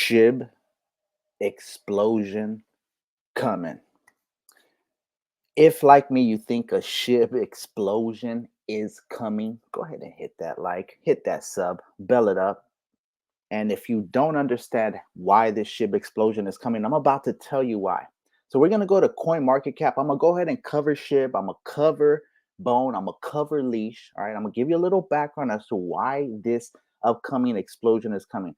SHIB explosion coming. If, like me, you think a SHIB explosion is coming, go ahead and hit that like, hit that sub, bell it up. And if you don't understand why this SHIB explosion is coming, I'm about to tell you why. So we're going to go to Coin Market Cap. I'm going to go ahead and cover SHIB. I'm going to cover Bone. I'm going to cover Leash. All right. I'm going to give you a little background as to why this upcoming explosion is coming.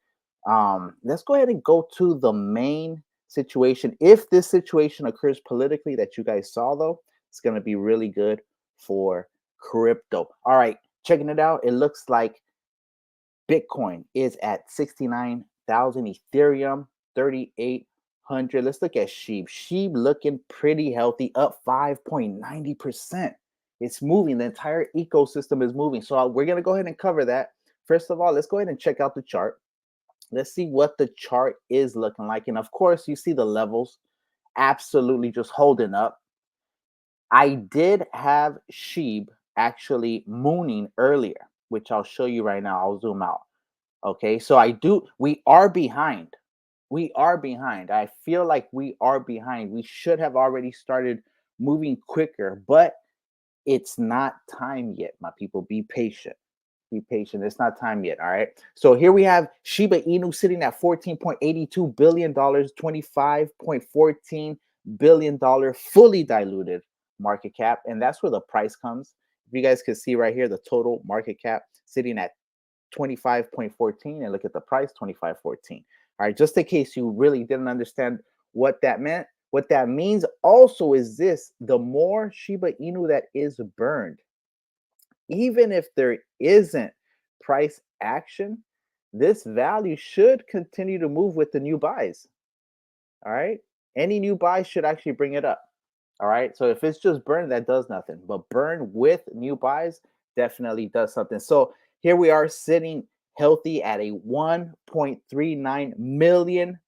Let's go ahead and go to the main situation. If this situation occurs politically that you guys saw, though, it's going to be really good for crypto. All right. Checking it out. It looks like Bitcoin is at 69,000, Ethereum 3,800. Let's look at SHIB. SHIB looking pretty healthy, up 5.90%. It's moving. The entire ecosystem is moving. So we're going to go ahead and cover that. First of all, let's go ahead and check out the chart. Let's see what the chart is looking like. And of course, you see the levels absolutely just holding up. I did have SHIB actually mooning earlier, which I'll show you right now. I'll zoom out. Okay, so we are behind. We are behind. I feel like we are behind. We should have already started moving quicker, but it's not time yet, my people. Be patient. Be patient. It's not time yet. All right. So here we have Shiba Inu sitting at $14.82 billion, $25.14 billion fully diluted market cap. And that's where the price comes. If you guys can see right here, the total market cap sitting at 25.14, and look at the price, 25.14. All right, just in case you really didn't understand what that meant, what that means also is this: the more Shiba Inu that is burned, even if there isn't price action, this value should continue to move with the new buys. All right, any new buys should actually bring it up. All right, so if it's just burn, that does nothing, but burn with new buys definitely does something. So here we are sitting healthy at a 1.39 million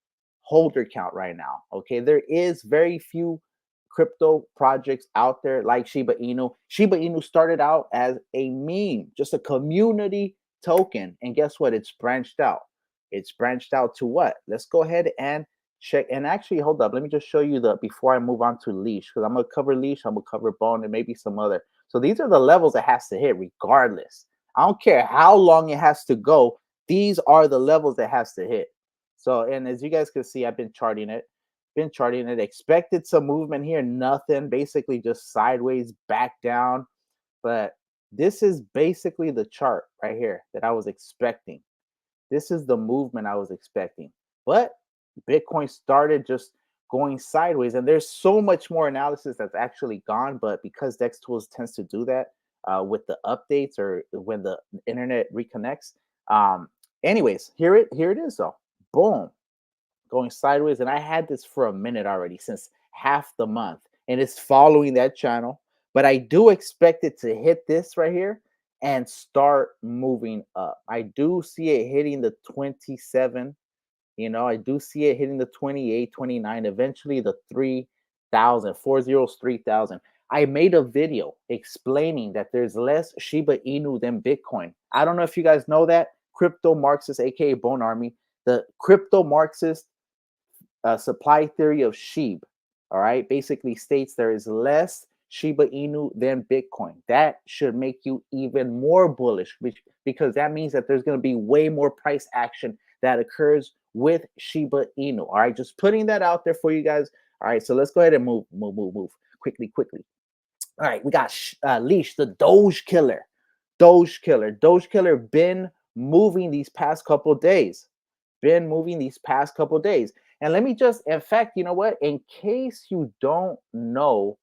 holder count right now. Okay, there is very few crypto projects out there like Shiba Inu. Shiba Inu started out as a meme, just a community token, and guess what? It's branched out. It's branched out to what? Let's go ahead and check. And actually, hold up. Let me just show you the before I move on to Leash, because I'm gonna cover Leash, I'm gonna cover Bone, and maybe some other. So these are the levels it has to hit, regardless. I don't care how long it has to go. These are the levels it has to hit. So, and as you guys can see, I've been charting it. Expected some movement here, nothing. Basically, just sideways, back down. But this is basically the chart right here that I was expecting. This is the movement I was expecting. But Bitcoin started just going sideways, and there's so much more analysis that's actually gone. But because Dex Tools tends to do that with the updates or when the internet reconnects. Anyways, here it is though. Boom, going sideways, and I had this for a minute already, since half the month, and it's following that channel. But I do expect it to hit this right here and start moving up. I do see it hitting the 27. I do see it hitting the 28, 29, eventually the 3,000, 3,000. I made a video explaining that there's less Shiba Inu than Bitcoin. I don't know if you guys know that. Crypto Marxist, aka Bone Army, the crypto Marxist supply theory of SHIB, all right, basically states there is less Shiba Inu than Bitcoin. That should make you even more bullish, because that means that there's going to be way more price action that occurs with Shiba Inu. All right, just putting that out there for you guys. All right, so let's go ahead and move quickly. All right, we got Leash, the Doge Killer. Doge Killer been moving these past couple days. And let me just, in fact, you know what? In case you don't know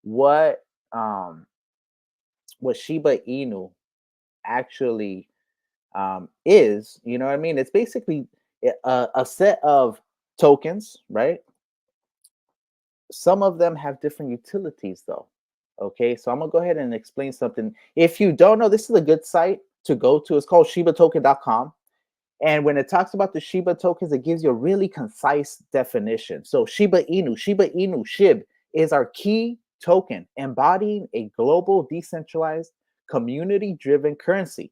what Shiba Inu actually is, you know what I mean? It's basically a set of tokens, right? Some of them have different utilities, though. Okay, so I'm gonna go ahead and explain something. If you don't know, this is a good site to go to. It's called shibatoken.com. And when it talks about the Shiba tokens, it gives you a really concise definition. So Shiba Inu, SHIB is our key token, embodying a global, decentralized, community-driven currency.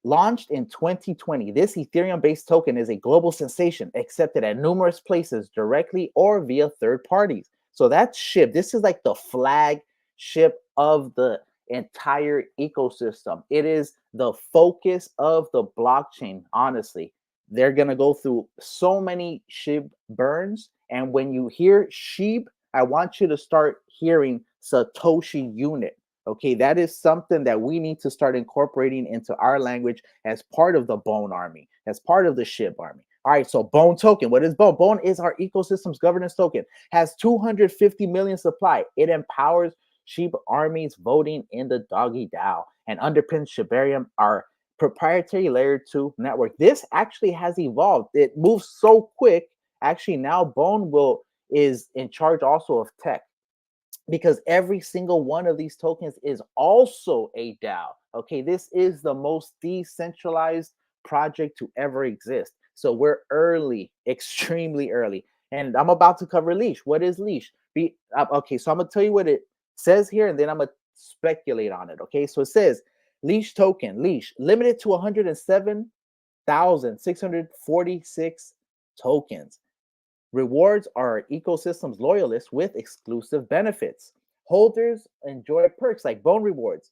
Launched in 2020, this Ethereum-based token is a global sensation, accepted at numerous places directly or via third parties. So that's SHIB. This is like the flagship of the entire ecosystem. It is the focus of the blockchain, honestly. They're going to go through so many SHIB burns. And when you hear SHIB, I want you to start hearing Satoshi unit. Okay, that is something that we need to start incorporating into our language as part of the Bone Army, as part of the SHIB Army. All right, so Bone token. What is Bone? Bone is our ecosystem's governance token. Has 250 million supply. It empowers Shiba armies voting in the doggy DAO and underpins Shibarium, our proprietary layer 2 network. This actually has evolved. It moves so quick. Actually, now Bone is in charge also of tech, because every single one of these tokens is also a DAO. Okay, this is the most decentralized project to ever exist. So we're early, extremely early. And I'm about to cover Leash. What is Leash? Okay, so I'm gonna tell you what it says here, and then I'm gonna speculate on it. Okay, so it says Leash token, Leash, limited to 107,646 tokens. Rewards are ecosystem's loyalists with exclusive benefits. Holders enjoy perks like Bone rewards,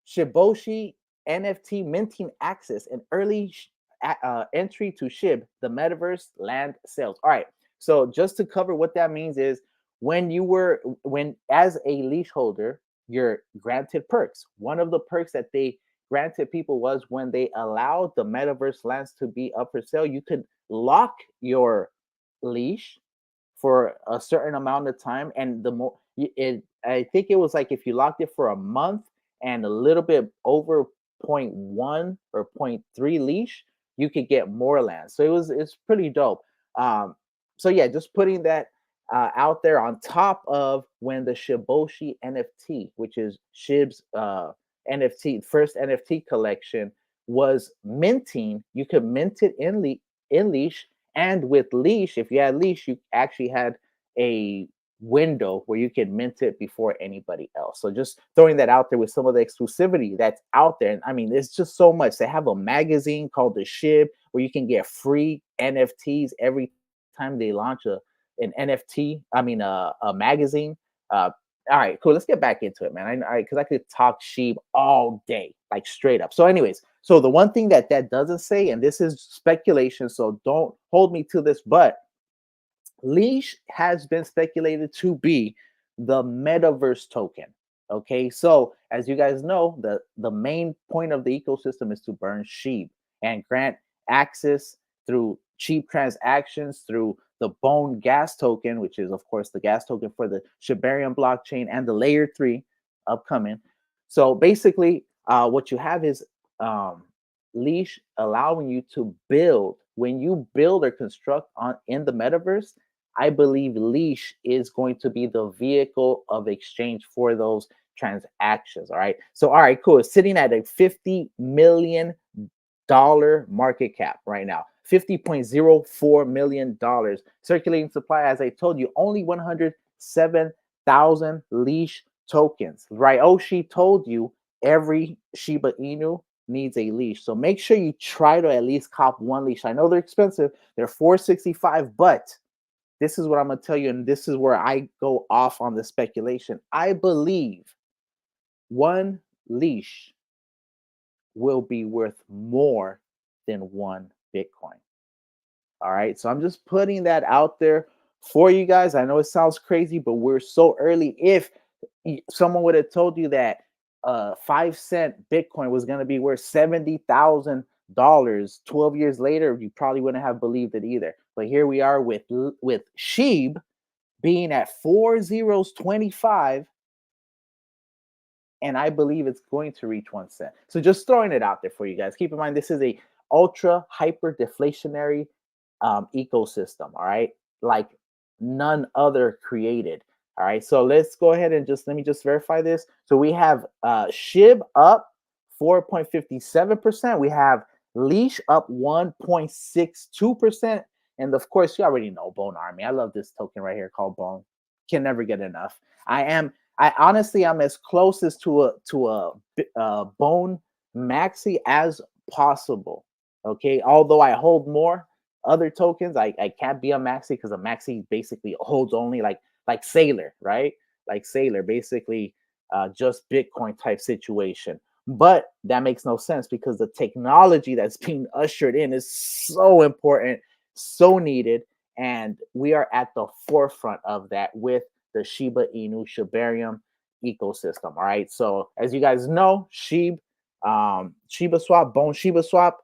Shiboshi NFT minting access, and early entry to SHIB, the Metaverse land sales. All right. So just to cover what that means is when as a leash holder, you're granted perks. One of the perks that they granted people was when they allowed the Metaverse lands to be up for sale, you could lock your leash for a certain amount of time, and the more I think it was like if you locked it for a month and a little bit over zero point 0.1 or 0.3 leash, you could get more land. So it's pretty dope. So yeah, just putting that out there on top of when the Shiboshi NFT, which is SHIB's NFT, first NFT collection, was minting. You could mint it in Leash, and with Leash, if you had Leash, you actually had a window where you could mint it before anybody else. So just throwing that out there with some of the exclusivity that's out there. And I mean, it's just so much. They have a magazine called the SHIB where you can get free NFTs every time they launch an NFT. I mean, a magazine. All right, cool. Let's get back into it, man. Because I could talk SHIB all day, like straight up. So, anyways, so the one thing that doesn't say, and this is speculation, so don't hold me to this, but Leash has been speculated to be the Metaverse token. Okay, so as you guys know, the main point of the ecosystem is to burn SHIB and grant access through cheap transactions through the Bone gas token, which is of course the gas token for the Shibarium blockchain and the layer 3 upcoming. So basically, what you have is Leash allowing you to build. When you build or construct in the metaverse, I believe Leash is going to be the vehicle of exchange for those transactions. All right. So, all right, cool. It's sitting at a $50 million market cap right now. $50.04 million. Circulating supply, as I told you, only 107,000 Leash tokens. Ryoshi told you every Shiba Inu needs a leash. So make sure you try to at least cop one leash. I know they're expensive. They're $465, but this is what I'm going to tell you, and this is where I go off on the speculation. I believe one leash will be worth more than one Bitcoin. All right. So I'm just putting that out there for you guys. I know it sounds crazy, but we're so early. If someone would have told you that 5-cent Bitcoin was going to be worth $70,000 12 years later, you probably wouldn't have believed it either. But here we are with SHIB being at 4 zeros 25, and I believe it's going to reach 1 cent. So just throwing it out there for you guys. Keep in mind, this is a ultra hyper deflationary ecosystem. All right, like none other created. All right, so let's go ahead and let me just verify this. So we have SHIB up 4.57%. We have Leash up 1.62%. And of course, you already know Bone Army. I love this token right here called Bone. Can never get enough. I honestly, I'm as close as to a Bone Maxi as impossible. Okay, although I hold more other tokens, I can't be a maxi because a maxi basically holds only like Sailor, right? Like Sailor, basically just Bitcoin type situation. But that makes no sense because the technology that's being ushered in is so important, so needed, and we are at the forefront of that with the Shiba Inu Shibarium ecosystem. All right. So as you guys know, Shiba Swap, Bone Shiba Swap,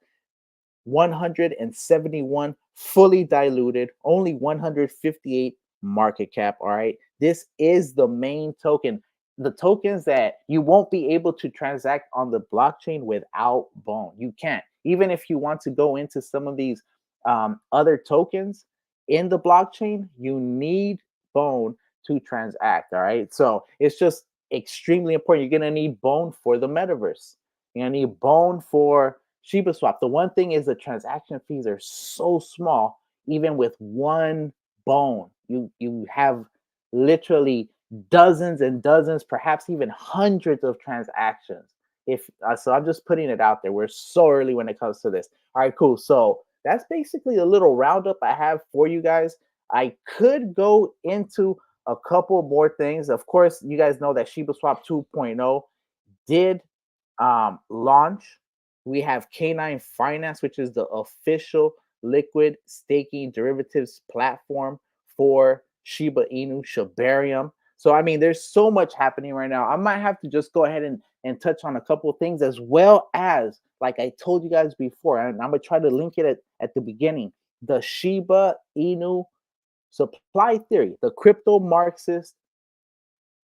171 fully diluted, only 158 market cap. All right. This is the main token. The tokens that you won't be able to transact on the blockchain without Bone. You can't. Even if you want to go into some of these other tokens in the blockchain, you need Bone to transact. All right. So it's just extremely important. You're going to need Bone for the metaverse. You're going to need Bone for Shiba Swap. The one thing is the transaction fees are so small, even with one bone. You have literally dozens and dozens, perhaps even hundreds of transactions. If so, I'm just putting it out there. We're so early when it comes to this. All right, cool. So that's basically a little roundup I have for you guys. I could go into a couple more things. Of course, you guys know that Shiba Swap 2.0 did launch. We have KNINE Finance, which is the official liquid staking derivatives platform for Shiba Inu, Shibarium. So, I mean, there's so much happening right now. I might have to just go ahead and touch on a couple of things, as well as, like I told you guys before, and I'm going to try to link it at the beginning, the Shiba Inu supply theory, the crypto Marxist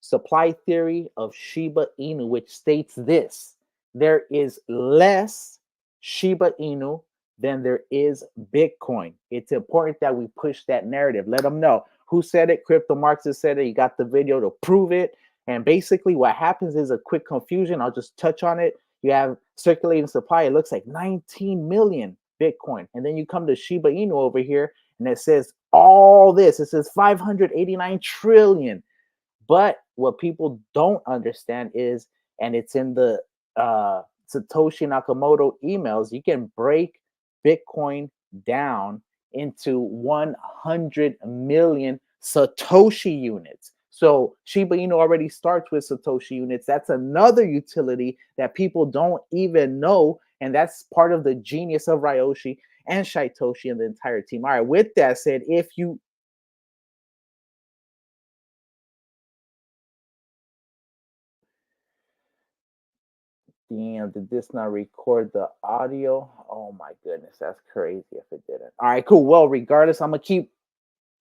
supply theory of Shiba Inu, which states this: there is less Shiba Inu than there is Bitcoin. It's important that we push that narrative. Let them know who said it. Crypto Marxist said it. You got the video to prove it. And basically, what happens is a quick confusion. I'll just touch on it. You have circulating supply. It looks like 19 million Bitcoin. And then you come to Shiba Inu over here, and it says all this. It says 589 trillion. But what people don't understand is, and it's in the Satoshi Nakamoto emails, you can break Bitcoin down into 100 million Satoshi units. So Shiba Inu already starts with Satoshi units. That's another utility that people don't even know. And that's part of the genius of Ryoshi and Satoshi and the entire team. All right, with that said, if you damn, did this not record the audio? Oh my goodness, that's crazy if it didn't. All right, cool. Well, regardless, I'm gonna keep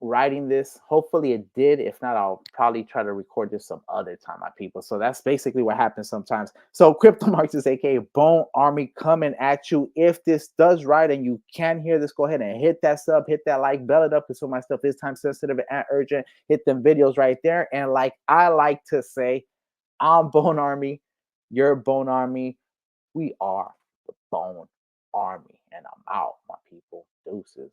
writing this. Hopefully it did. If not, I'll probably try to record this some other time, my people. So that's basically what happens sometimes. So Crypto Marxist, aka Bone Army, coming at you. If this does right and you can hear this, go ahead and hit that sub, hit that like, bell it up, because some of my stuff is time sensitive and urgent. Hit them videos right there. And like I like to say, I'm Bone Army, you're Bone Army. We are the Bone Army. And I'm out, my people. Deuces.